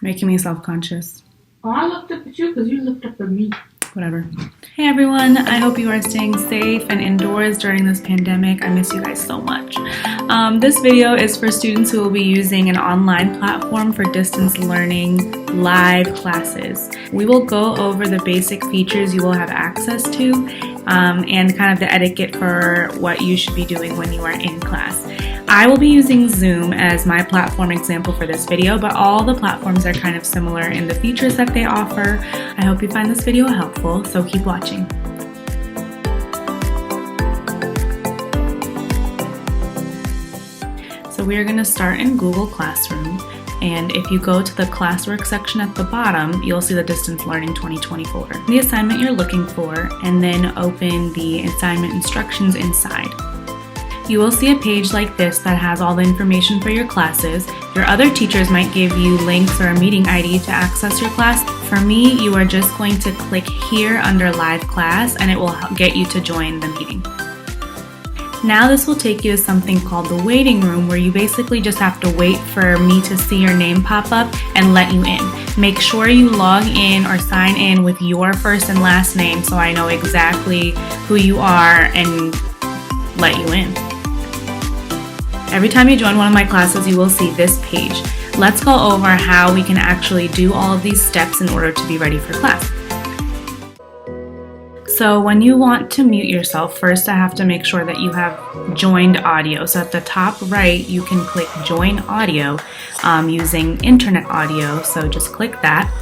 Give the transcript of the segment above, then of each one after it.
Making me self-conscious. Oh, I looked up at you because you looked up at me. Whatever. Hey everyone, I hope you are staying safe and indoors during this pandemic. I miss you guys so much. This video is for students who will be using an online platform for distance learning live classes. We will go over the basic features you will have access to and kind of the etiquette for what you should be doing when you are in class. I will be using Zoom as my platform example for this video, but all the platforms are kind of similar in the features that they offer. I hope you find this video helpful, so keep watching. So we are going to start in Google Classroom, and if you go to the classwork section at the bottom, you'll see the Distance Learning 2024. The assignment you're looking for, and then open the assignment instructions inside. You will see a page like this that has all the information for your classes. Your other teachers might give you links or a meeting ID to access your class. For me, you are just going to click here under Live Class and it will get you to join the meeting. Now this will take you to something called the waiting room, where you basically just have to wait for me to see your name pop up and let you in. Make sure you log in or sign in with your first and last name so I know exactly who you are and let you in. Every time you join one of my classes, you will see this page. Let's go over how we can actually do all of these steps in order to be ready for class. So when you want to mute yourself, first I have to make sure that you have joined audio. So at the top right, you can click join audio using internet audio. So just click that.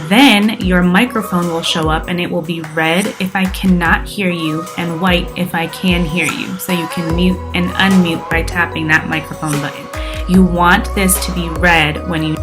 Then your microphone will show up and it will be red if I cannot hear you and white if I can hear you. So you can mute and unmute by tapping that microphone button. You want this to be red when you...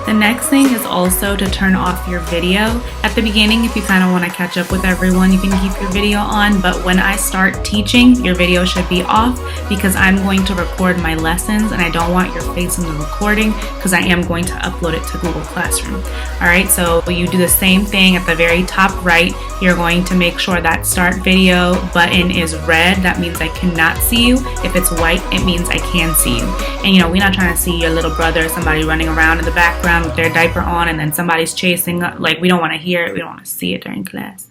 The next thing is also to turn off your video. At the beginning, if you kind of want to catch up with everyone, you can keep your video on, but when I start teaching, your video should be off because I'm going to record my lessons and I don't want your face in the recording because I am going to upload it to Google Classroom. All right, so you do the same thing at the very top right. You're going to make sure that start video button is red. That means I cannot see you. If it's white, it means I can see you. And you know, we're not trying to see your little brother or somebody running around in the background with their diaper on and then somebody's chasing. Like, we don't want to hear it. We don't want to see it during class.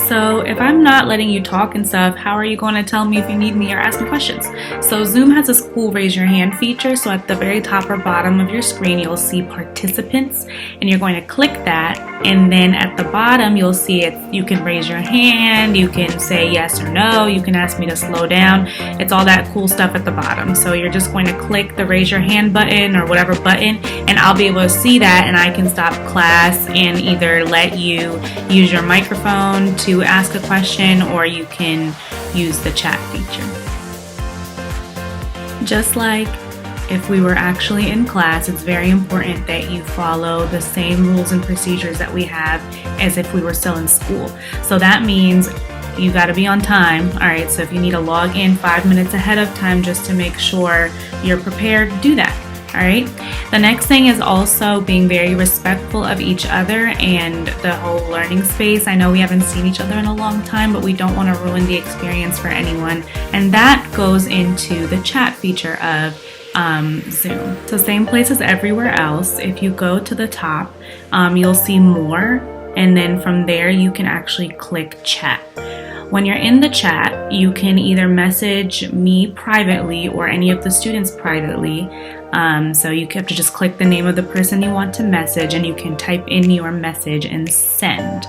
So if I'm not letting you talk and stuff, how are you going to tell me if you need me or ask me questions? So Zoom has this cool raise your hand feature. So at the very top or bottom of your screen, you'll see participants and you're going to click that. And then at the bottom, you'll see it. You can raise your hand. You can say yes or no. You can ask me to slow down. It's all that cool stuff at the bottom. So you're just going to click the raise your hand button or whatever button, and I'll be able to see that and I can stop class and either let you use your microphone to ask a question or you can use the chat feature. Just like if we were actually in class, it's very important that you follow the same rules and procedures that we have as if we were still in school. So that means you got to be on time. All right, so if you need to log in 5 minutes ahead of time just to make sure you're prepared, do that. All right. The next thing is also being very respectful of each other and the whole learning space. I know we haven't seen each other in a long time, but we don't want to ruin the experience for anyone. And that goes into the chat feature of Zoom. So same place as everywhere else. If you go to the top, you'll see more, and then from there you can actually click chat. When you're in the chat, you can either message me privately or any of the students privately. So you have to just click the name of the person you want to message and you can type in your message and send.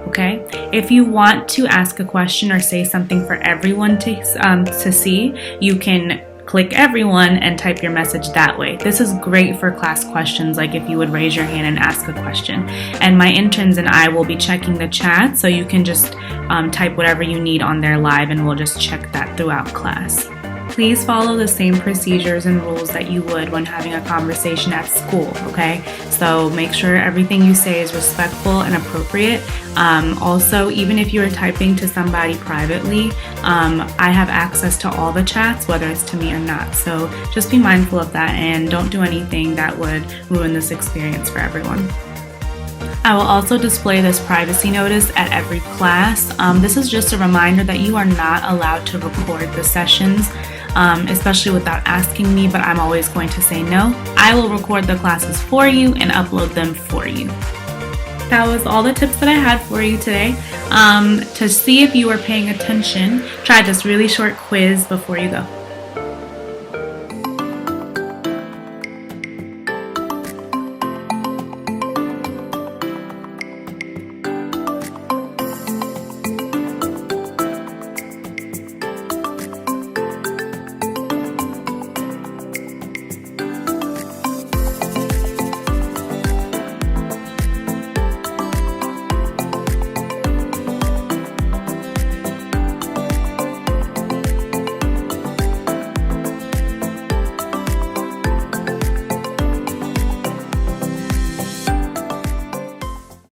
Okay? If you want to ask a question or say something for everyone to see, you can click everyone and type your message that way. This is great for class questions, like if you would raise your hand and ask a question. And my interns and I will be checking the chat, so you can just type whatever you need on there live and we'll just check that throughout class. Please follow the same procedures and rules that you would when having a conversation at school, okay? So make sure everything you say is respectful and appropriate. Also, even if you're typing to somebody privately, I have access to all the chats, whether it's to me or not. So just be mindful of that and don't do anything that would ruin this experience for everyone. I will also display this privacy notice at every class. This is just a reminder that you are not allowed to record the sessions. especially without asking me, but I'm always going to say no. I will record the classes for you and upload them for you. That was all the tips that I had for you today. To see if you were paying attention, try this really short quiz before you go.